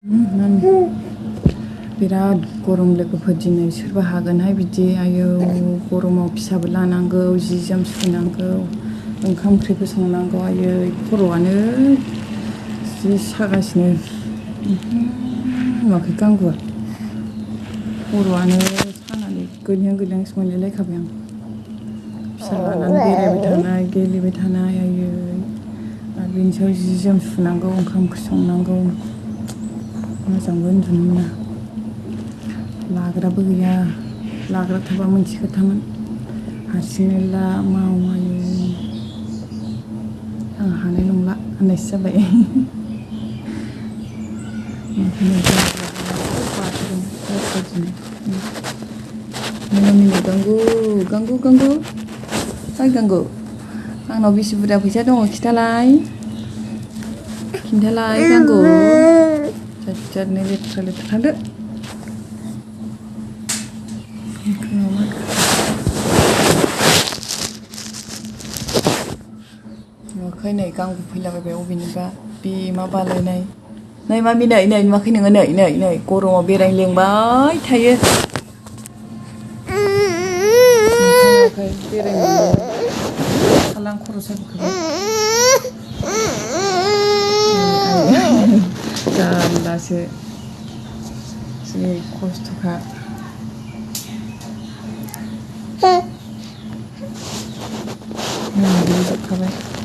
난 बिराद गरम लोगोफोर दिनै सोरबा हागोनहाय बिदि आयौ गरमाव फिसाबो लानांगौ जि जोम सुनांगौ ओंखाम ओंख्रिबो संनांगौ आयै खर'आनो जि सागासिनो नुवाखै गांगुआ खर'आनो सानानै गोलैहां गोलैहांसो मोनलायलायखाबाय आं फिसा लानानै बेरायबाय थानाय गेलेबाय थानाय आयै आरो बेनि सायाव जि जोम सुनांगौ ओंखाम ओंख्रि संनांगौ मोजांबो उन्दुनो मोना लाग्राबो गैया लाग्रा थाबा मोनसे खोथामोन हारसिंनो ला माव आयै आं हानाय नंला होननायसो जाबाय गांगु गांगु गांगु ओइ गांगु आंनाव बेसे बुरजा फैसा दङ खिन्थालाय गांगु जानो लेथ्रा लेथ्रा थांदो नुवाखै नै गांगु फैलाबायबाय अबेनिबा बे मा बालायनाय नै मामि नै नै नुवाखै नोङो नै नै नै गरमाव बेरायनो लेंबाय थायो नुवाखै बेरायनो खालां खर' साजोबखाबाय जारलासो जि खस्थ'खा जोबखाबाय